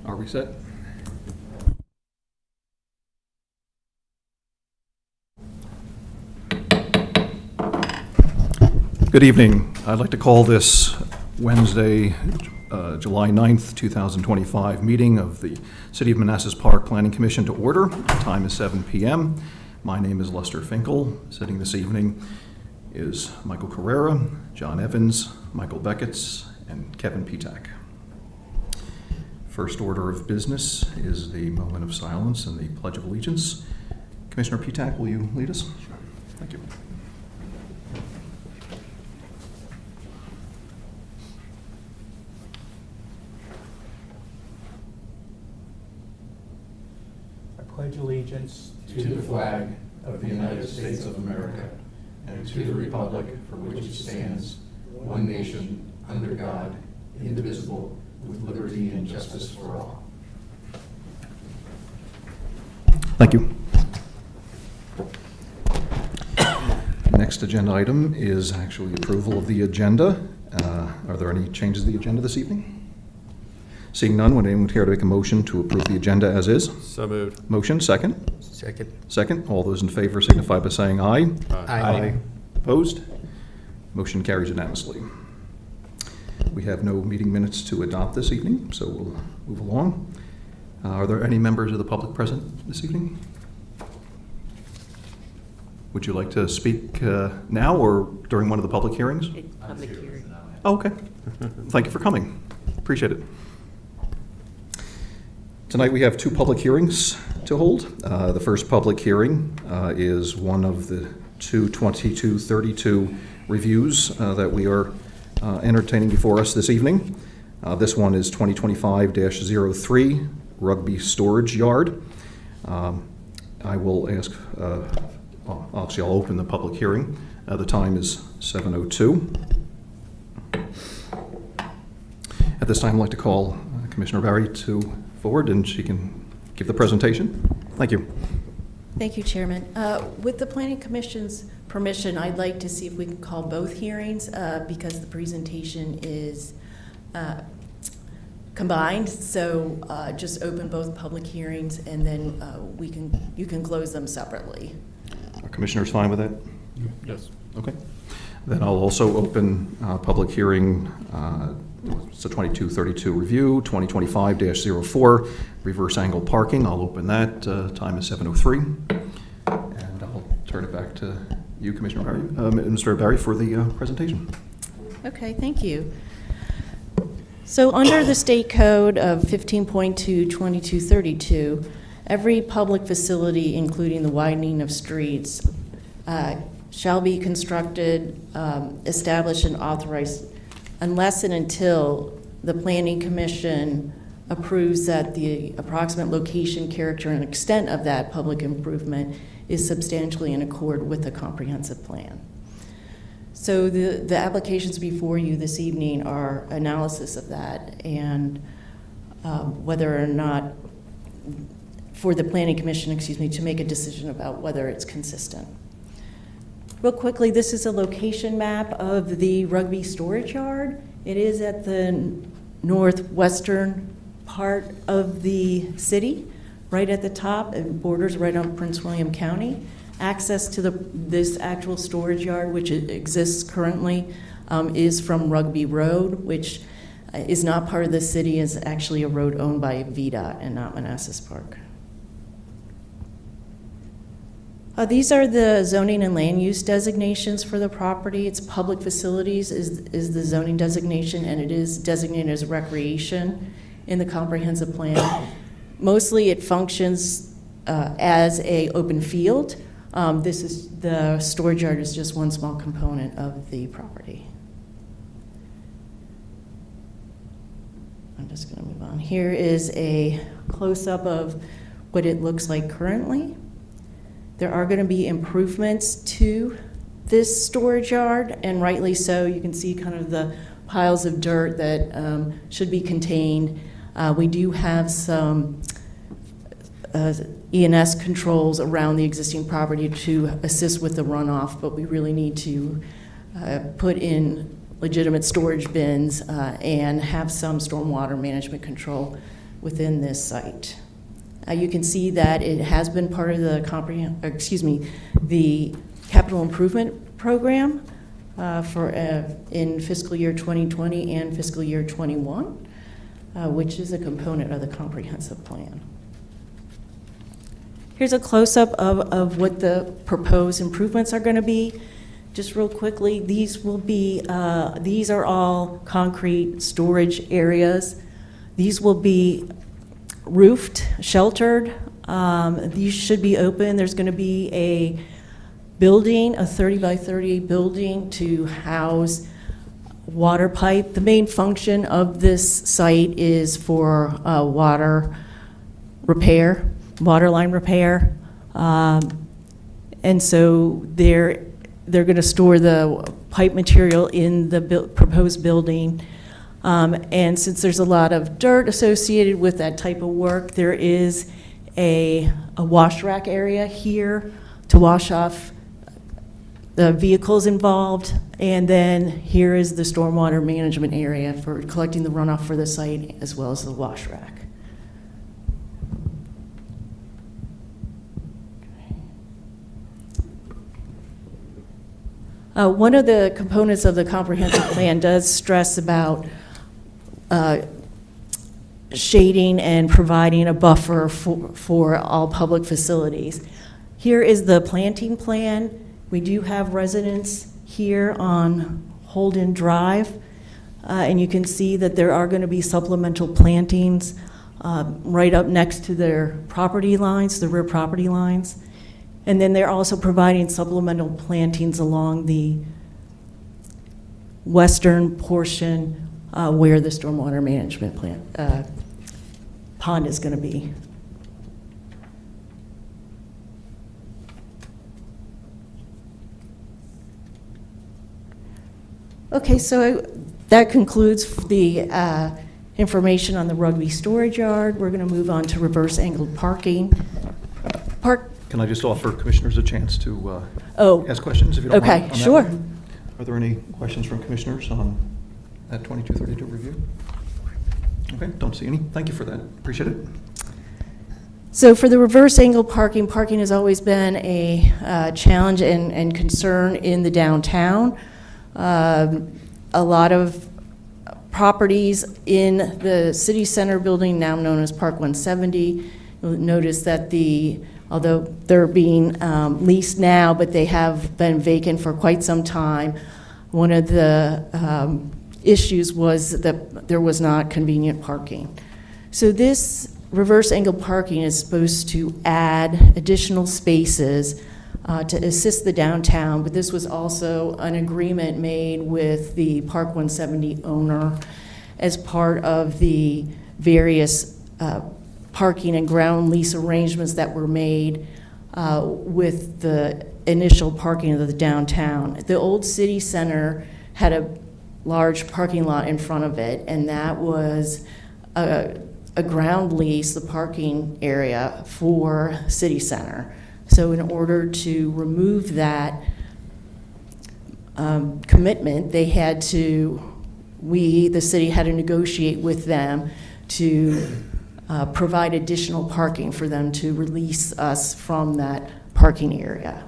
Are we set? Good evening. I'd like to call this Wednesday, July 9th, 2025 meeting of the City of Manassas Park Planning Commission to order. The time is 7 p.m. My name is Lester Finkel. Sitting this evening is Michael Carrera, John Evans, Michael Becketts, and Kevin Petak. First order of business is the moment of silence and the Pledge of Allegiance. Commissioner Petak, will you lead us? Sure. Thank you. I pledge allegiance to the flag of the United States of America and to the republic for which it stands, one nation, under God, indivisible, with liberty and justice for all. Thank you. Next agenda item is actually approval of the agenda. Are there any changes to the agenda this evening? Seeing none, would anyone care to make a motion to approve the agenda as is? So moved. Motion, second? Second. Second. All those in favor signify by saying aye. Aye. Opposed? Motion carries unanimously. We have no meeting minutes to adopt this evening, so we'll move along. Are there any members of the public present this evening? Would you like to speak now or during one of the public hearings? Public hearing. Oh, okay. Thank you for coming. Appreciate it. Tonight we have two public hearings to hold. The first public hearing is one of the two 2232 reviews that we are entertaining before us this evening. This one is 2025-03 Rugby Storage Yard. I will ask, actually I'll open the public hearing. The time is 7:02. At this time I'd like to call Commissioner Barry to forward and she can give the presentation. Thank you. Thank you, Chairman. With the Planning Commission's permission, I'd like to see if we can call both hearings because the presentation is combined. So just open both public hearings and then you can close them separately. Are commissioners fine with that? Yes. Okay. Then I'll also open public hearing. It's a 2232 review, 2025-04 reverse angle parking. I'll open that. Time is 7:03. And I'll turn it back to you, Commissioner Barry, Mr. Barry, for the presentation. Okay, thank you. So under the state code of 15.2/2232, every public facility, including the widening of streets, shall be constructed, established, and authorized unless and until the Planning Commission approves that the approximate location, character, and extent of that public improvement is substantially in accord with the comprehensive plan. So the applications before you this evening are analysis of that and whether or not, for the Planning Commission, to make a decision about whether it's consistent. Real quickly, this is a location map of the Rugby Storage Yard. It is at the northwestern part of the city, right at the top. It borders right on Prince William County. Access to this actual storage yard, which exists currently, is from Rugby Road, which is not part of the city, is actually a road owned by VDOT and not Manassas Park. These are the zoning and land use designations for the property. It's public facilities is the zoning designation, and it is designated as recreation in the comprehensive plan. Mostly it functions as a open field. The storage yard is just one small component of the property. I'm just going to move on. Here is a close-up of what it looks like currently. There are going to be improvements to this storage yard, and rightly so. You can see kind of the piles of dirt that should be contained. We do have some E&S controls around the existing property to assist with the runoff, but we really need to put in legitimate storage bins and have some stormwater management control within this site. You can see that it has been part of the the capital improvement program in fiscal year 2020 and fiscal year 21, which is a component of the comprehensive plan. Here's a close-up of what the proposed improvements are going to be. Just real quickly, these are all concrete storage areas. These will be roofed, sheltered. These should be open. There's going to be a building, a 30 by 30 building to house water pipe. The main function of this site is for water repair, water line repair. And so they're going to store the pipe material in the proposed building. And since there's a lot of dirt associated with that type of work, there is a wash rack area here to wash off the vehicles involved. And then here is the stormwater management area for collecting the runoff for the site, as well as the wash rack. One of the components of the comprehensive plan does stress about shading and providing a buffer for all public facilities. Here is the planting plan. We do have residents here on Holden Drive, and you can see that there are going to be supplemental plantings right up next to their property lines, the rear property lines. And then they're also providing supplemental plantings along the western portion where the stormwater management pond is going to be. Okay, so that concludes the information on the rugby storage yard. We're going to move on to reverse angled parking. Can I just offer commissioners a chance to Oh, ask questions, if you don't mind? okay, on that sure. one? Are there any questions from commissioners on that 2232 review? Okay, don't see any. Thank you for that. Appreciate it. So for the reverse angle parking, parking has always been a challenge and concern in the downtown. A lot of properties in the city center building, now known as Park 170, you'll notice that although they're being leased now, but they have been vacant for quite some time, one of the issues was that there was not convenient parking. So this reverse angle parking is supposed to add additional spaces to assist the downtown, but this was also an agreement made with the Park 170 owner as part of the various parking and ground lease arrangements that were made with the initial parking of the downtown. The old city center had a large parking lot in front of it, and that was a ground lease, the parking area for city center. So in order to remove that commitment, the city had to negotiate with them to provide additional parking for them to release us from that parking area.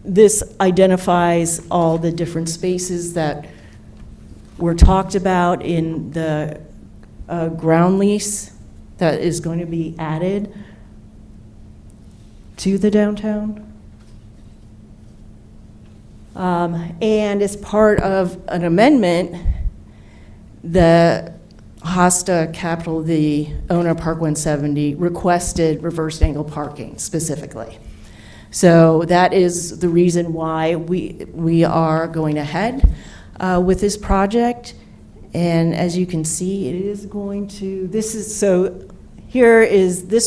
This identifies all the different spaces that were talked about in the ground lease that is going to be added to the downtown. And as part of an amendment, the Hosta Capital, the owner of Park 170, requested reversed angle parking specifically. So that is the reason why we are going ahead with this project. And as you can see, it is going to, this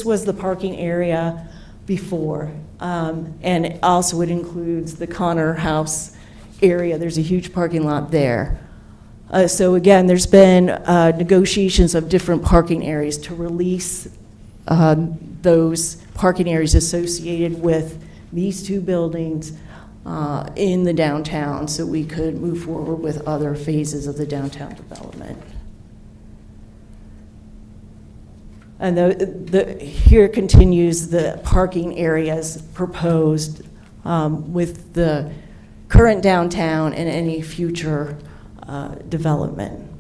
was the parking area before. And also it includes the Connor House area. There's a huge parking lot there. So again, there's been negotiations of different parking areas to release those parking areas associated with these two buildings in the downtown, so we could move forward with other phases of the downtown development. And here continues the parking areas proposed with the current downtown and any future development.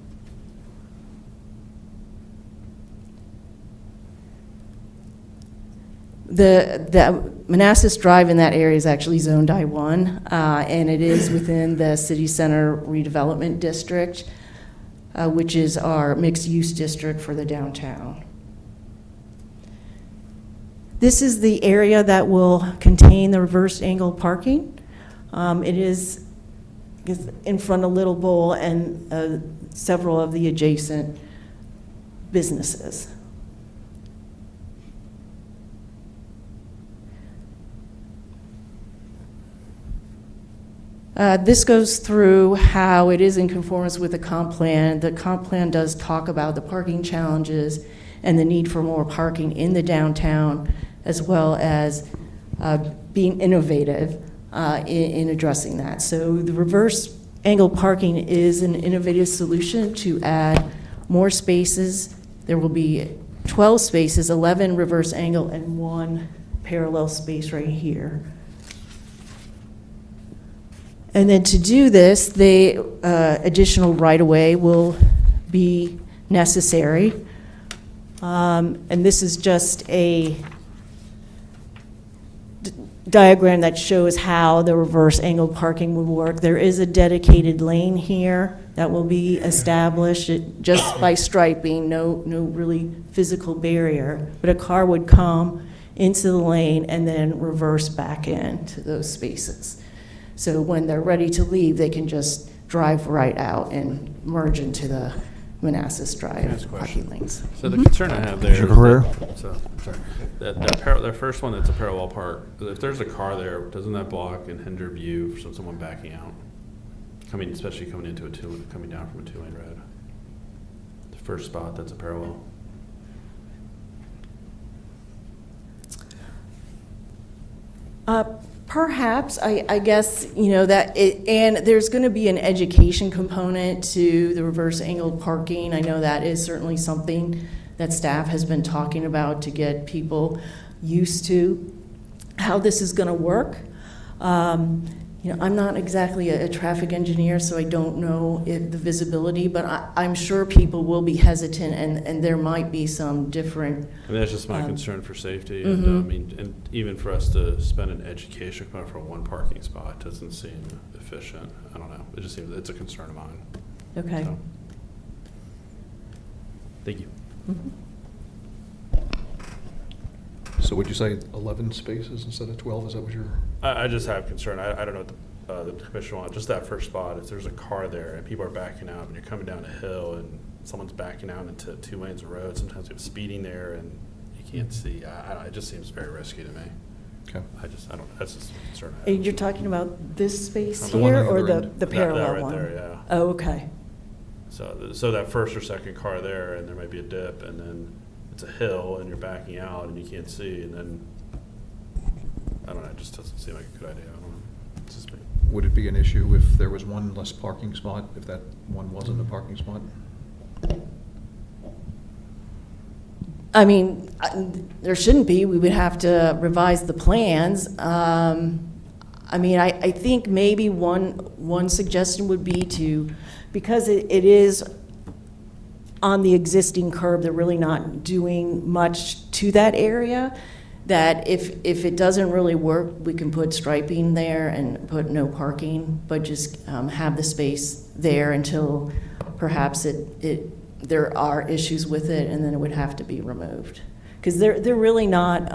The Manassas Drive in that area is actually zoned I-1, and it is within the City Center Redevelopment District, which is our mixed-use district for the downtown. This is the area that will contain the reverse angle parking. It is in front of Little Bowl and several of the adjacent businesses. This goes through how it is in conformance with the comp plan. The comp plan does talk about the parking challenges and the need for more parking in the downtown, as well as being innovative in addressing that. So the reverse angle parking is an innovative solution to add more spaces. There will be 12 spaces, 11 reverse angle, and 1 parallel space right here. And then to do this, the additional right-of-way will be necessary. And this is just a diagram that shows how the reverse angle parking would work. There is a dedicated lane here that will be established just by striping, no really physical barrier. But a car would come into the lane and then reverse back into those spaces. So when they're ready to leave, they can just drive right out and merge into the Manassas Drive Ask a question. parking lanes. So the concern I have there is Commissioner that first one that's a parallel park, if there's a car there, doesn't that block and hinder view from someone backing out? Especially coming down from a two-lane road. The first spot that's a parallel. Perhaps, I guess, and there's going to be an education component to the reverse angled parking. I know that is certainly something that staff has been talking about to get people used to how this is going to work. I'm not exactly a traffic engineer, so I don't know the visibility, but I'm sure people will be hesitant, and there might be some different. That's just my concern for safety, and and even for us to spend an education component for one parking spot doesn't seem efficient. I don't know. It just seems it's a concern of mine. Okay. So, thank you. So would you say 11 spaces instead of 12? Is that what you're? I just have concern. I don't know what the commission wants. Just that first spot, if there's a car there and people are backing out and you're coming down a hill and someone's backing out into 2 lanes of road, sometimes you have speeding there and you can't see. It just seems very risky to me. Okay. That's just a concern I have. You're talking about this space On the one here, on the or other the end. parallel That right one? there, yeah. Oh, okay. So that first or second car there, and there might be a dip, and then it's a hill, and you're backing out, and you can't see, and then, I don't know, it just doesn't seem like a good idea. I don't know. It's just me. Would it be an issue if there was one less parking spot, if that one wasn't a parking spot? I mean, there shouldn't be. We would have to revise the plans. I think maybe one suggestion would be to, because it is on the existing curb, they're really not doing much to that area, that if it doesn't really work, we can put striping there and put no parking, but just have the space there until perhaps there are issues with it, and then it would have to be removed. Because they're really not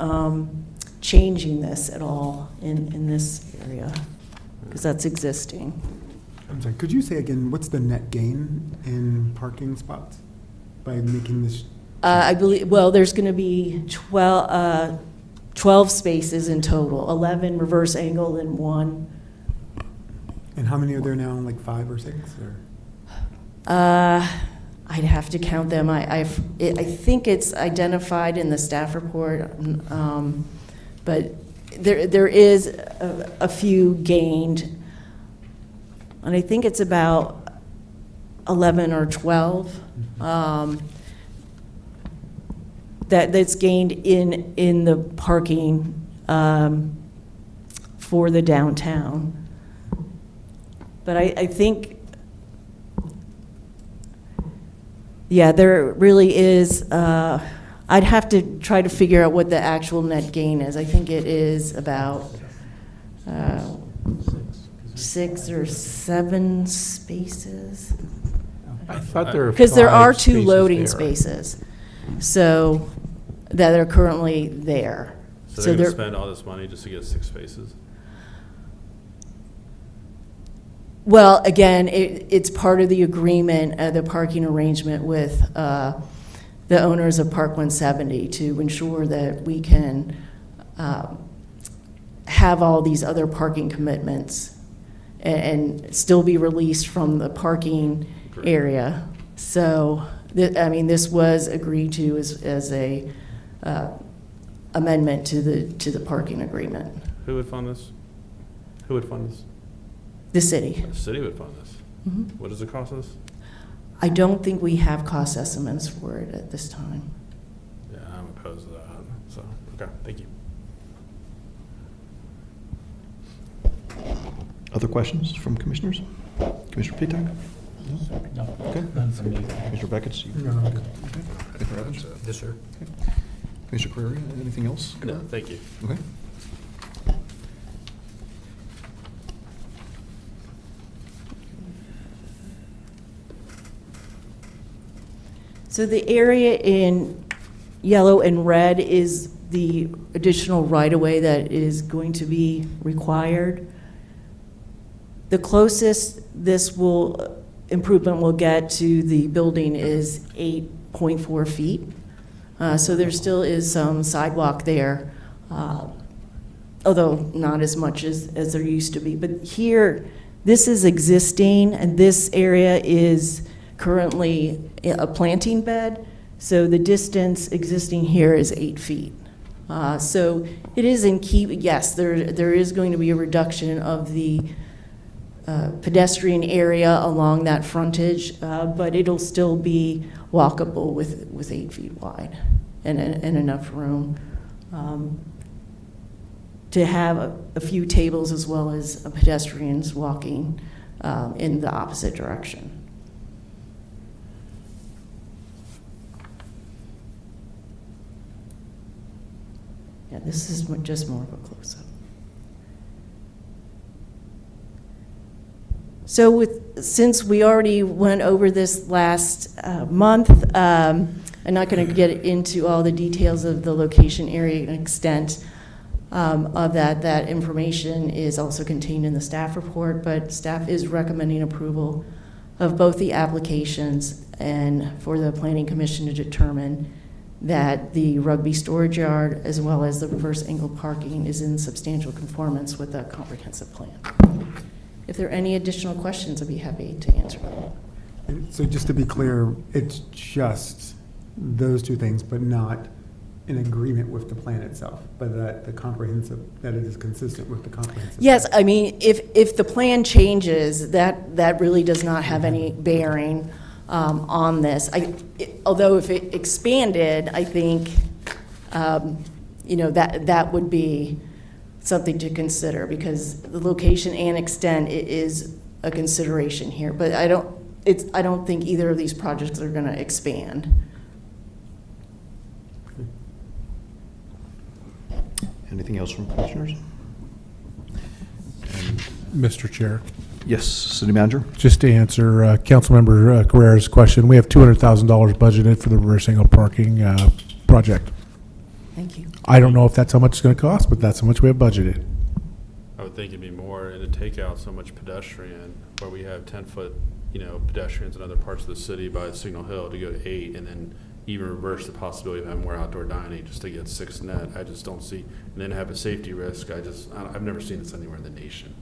changing this at all in this area, because that's existing. I'm sorry, could you say again, what's the net gain in parking spots by making this? I believe, there's going to be 12 spaces in total, 11 reverse angle and 1. And how many are there now, like 5 or 6? Or? I'd have to count them. I think it's identified in the staff report, but there is a few gained, and I think it's about 11 or 12. that's gained in the parking for the downtown. But I think, yeah, there really is, I'd have to try to figure out what the actual net gain is. I think it is about 6 or 7 spaces. I thought there were Because there are 5 2 spaces loading there. spaces, so, that are currently there. So they're they're- gonna spend all this money just to get 6 spaces? Well, again, it's part of the agreement, the parking arrangement with the owners of Park 170 to ensure that we can have all these other parking commitments and still be released from the parking area. So, I mean, this was agreed to as a amendment to the parking agreement. Who would fund this? Who would fund this? The city. The city would fund this. Mhm. What does it cost us? I don't think we have cost estimates for it at this time. Yeah, I'm opposed to that, so, okay, thank you. Other questions from commissioners? Commissioner Peacock? No, Okay. none for me. Commissioner Beckett? you- No, I'm good. Commissioner Evans? Yes, sir. Commissioner Carrera, anything else? No, thank you. Okay. So the area in yellow and red is the additional right-of-way that is going to be required. The closest improvement will get to the building is 8.4 feet. So there still is some sidewalk there, although not as much as there used to be. But here, this is existing, and this area is currently a planting bed, so the distance existing here is 8 feet. So it is in yes, there is going to be a reduction of the pedestrian area along that frontage, but it'll still be walkable with 8 feet wide and enough room to have a few tables as well as pedestrians walking in the opposite direction. Yeah, this is just more of a close-up. So since we already went over this last month, I'm not going to get into all the details of the location, area, and extent of that. That information is also contained in the staff report, but staff is recommending approval of both the applications and for the Planning Commission to determine that the rugby storage yard as well as the reverse angle parking is in substantial conformance with the comprehensive plan. If there are any additional questions, I'd be happy to answer them. So just to be clear, it's just those 2 things, but not in agreement with the plan itself, but that that it is consistent with the comprehensive. Yes, I mean, if the plan changes, that really does not have any bearing on this. Although if it expanded, I think, that would be something to consider because the location and extent is a consideration here. But I don't think either of these projects are going to expand. Anything else from commissioners? Mr. Chair, Yes, City Manager? just to answer Councilmember Carrera's question, we have $200,000 budgeted for the reverse angle parking project. Thank you. I don't know if that's how much it's going to cost, but that's how much we have budgeted. I would think it'd be more, and to take out so much pedestrian, where we have 10-foot, pedestrians in other parts of the city by Signal Hill to go to 8, and then even reverse the possibility of having more outdoor dining just to get 6 net. I just don't see, and then have a safety risk. I've never seen this anywhere in the nation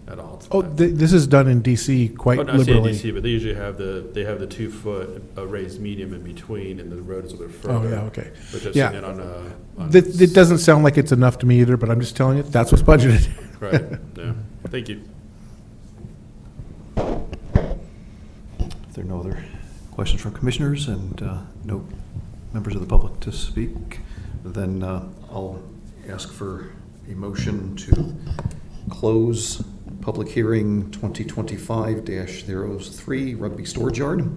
at all. Oh, this is done in D.C. quite Oh, no, I see liberally. DC, but they usually have the 2-foot raised medium in between, and the road is a little further. Oh, yeah, okay. But just Yeah. seeing it on It doesn't sound like it's enough to me either, but I'm just telling you, that's what's budgeted. Right, yeah. Thank you. If there are no other questions from commissioners and no members of the public to speak, then I'll ask for a motion to close public hearing 2025-03 Rugby Storage Yard.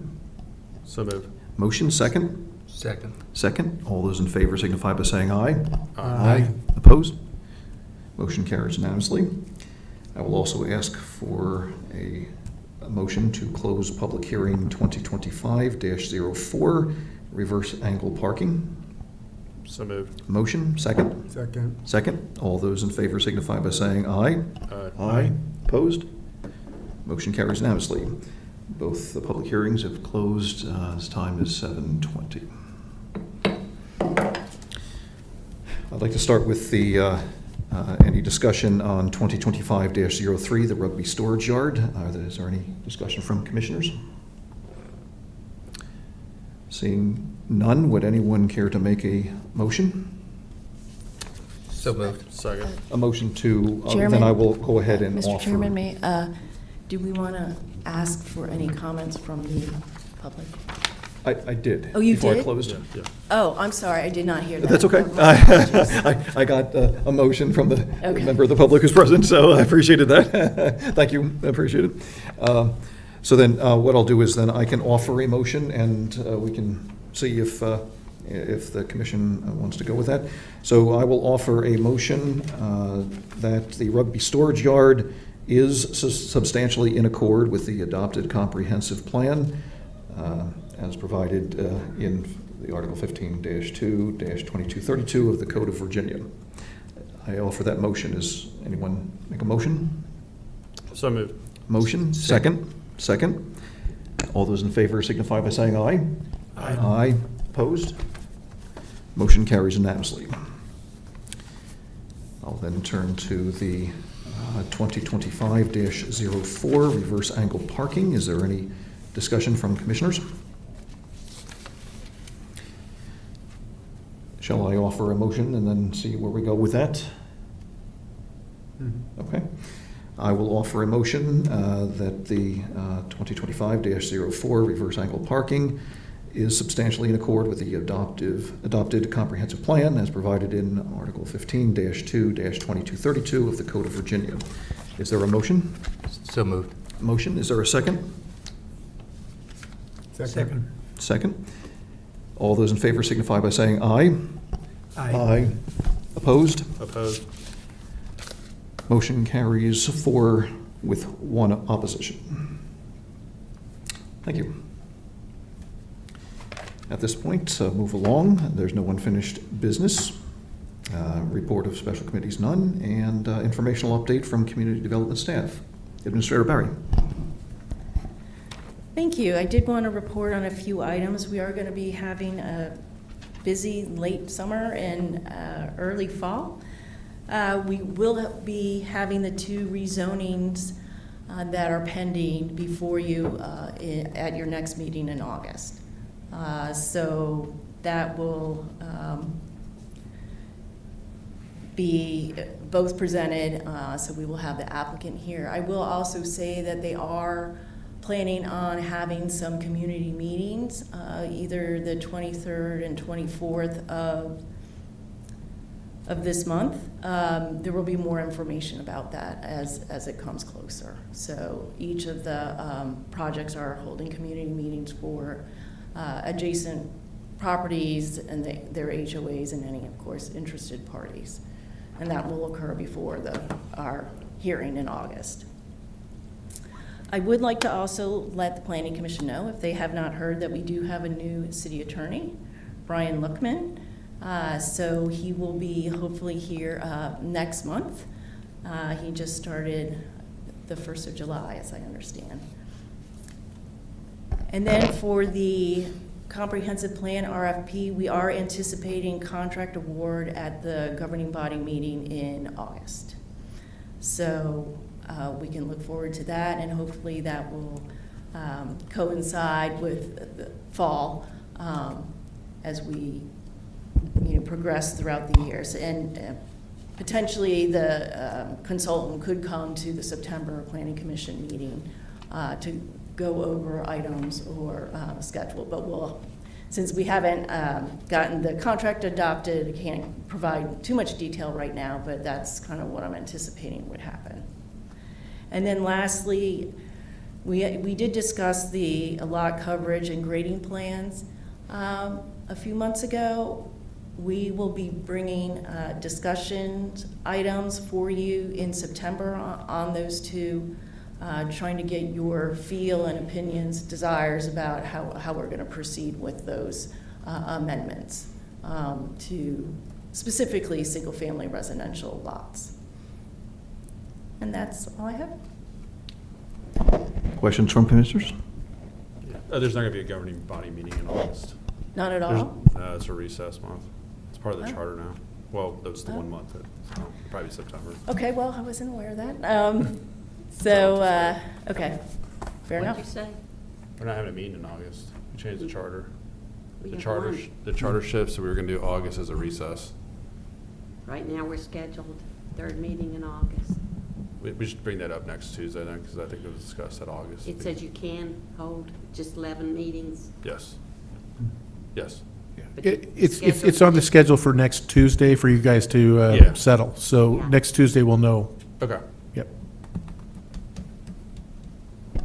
So moved. Motion, second? Second. Second. All those in favor signify by saying aye. Aye. Opposed? Motion carries unanimously. I will also ask for a motion to close public hearing 2025-04 reverse angle parking. So moved. Motion, second? Second. Second. All those in favor signify by saying aye. Aye. Opposed? Motion carries unanimously. Both the public hearings have closed. This time is 7:20. I'd like to start with the any discussion on 2025-03, the Rugby Storage Yard. Is there any discussion from commissioners? Seeing none, would anyone care to make a motion? So moved. Second. A motion to, then Chairman? I will go ahead and offer. Mr. Chairman, do we want to ask for any comments from the public? I did. Oh, you Before I did? closed. Yeah. Oh, I'm sorry, I did not hear that. That's okay. My apologies. I got a motion from the Okay. member of the public who's present, so I appreciated that. Thank you, I appreciate it. So then, what I'll do is then I can offer a motion, and we can see if the commission wants to go with that. So I will offer a motion that the Rugby Storage Yard is substantially in accord with the adopted comprehensive plan as provided in the Article 15-2-2232 of the Code of Virginia. I offer that motion. Does anyone make a motion? So moved. Motion, second? Second. All those in favor signify by saying aye. Aye. Opposed? Motion carries unanimously. I'll then turn to the 2025-04 reverse angle parking. Is there any discussion from commissioners? Shall I offer a motion and then see where we go with that? Okay. I will offer a motion that the 2025-04 reverse angle parking is substantially in accord with the adopted comprehensive plan as provided in Article 15-2-2232 of the Code of Virginia. Is there a motion? So moved. Motion. Is there a second? Second. Second. All those in favor signify by saying aye. Aye. Opposed? Opposed. Motion carries 4 with 1 opposition. Thank you. At this point, move along. There's no unfinished business. Report of special committees, none. And informational update from community development staff. Administrator Barry. Thank you. I did want to report on a few items. We are going to be having a busy late summer and early fall. We will be having the 2 rezonings that are pending before you at your next meeting in August. So that will be both presented, so we will have the applicant here. I will also say that they are planning on having some community meetings, either the 23rd and 24th of this month. There will be more information about that as it comes closer. So each of the projects are holding community meetings for adjacent properties and their HOAs and any, of course, interested parties. And that will occur before our hearing in August. I would like to also let the Planning Commission know, if they have not heard, that we do have a new city attorney, Brian Lookman. So he will be hopefully here next month. He just started the 1st of July, as I understand. And then for the comprehensive plan RFP, we are anticipating contract award at the governing body meeting in August. So we can look forward to that, and hopefully that will coincide with the fall as we progress throughout the years. And potentially the consultant could come to the September Planning Commission meeting to go over items or schedule, but we'll since we haven't gotten the contract adopted, I can't provide too much detail right now, but that's kind of what I'm anticipating would happen. And then lastly, we did discuss the lot coverage and grading plans a few months ago. We will be bringing discussion items for you in September on those two, trying to get your feel and opinions, desires about how we're going to proceed with those amendments to specifically single-family residential lots. And that's all I have. Questions from commissioners? There's not going to be a governing body meeting in August. Not at There's- all? It's a recess month. It's part of the Oh. charter now. Well, that's the Oh. 1 month, so it'll probably September. Okay, well, I wasn't aware of that. So, okay, fair enough. What'd you say? We're not having a meeting in August. We changed the charter. We The have charter, one. the charter shifts, so we were going to do August as a recess. Right now, we're scheduled third meeting in August. We should bring that up next Tuesday then, because I think it was discussed at August. It says you can hold just 11 meetings. Yes. Yes. but you It's scheduled on the just- schedule for next Tuesday for you guys to Yeah. settle. So Yeah. next Tuesday, we'll know. Okay. Yep.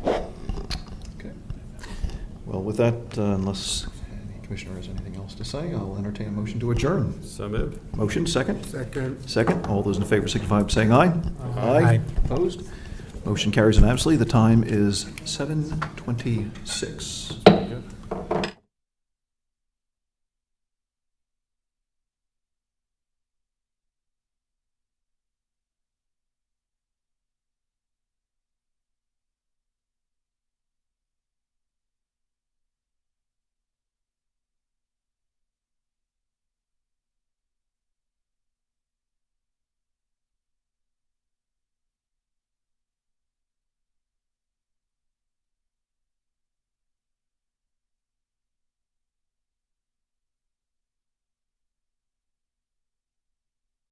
Okay. Well, with that, unless any commissioner has anything else to say, I'll entertain a motion to adjourn. So moved. Motion, second? Second. Second. All those in favor signify by saying aye. Aye. Opposed? Motion carries unanimously. The time is 7:26.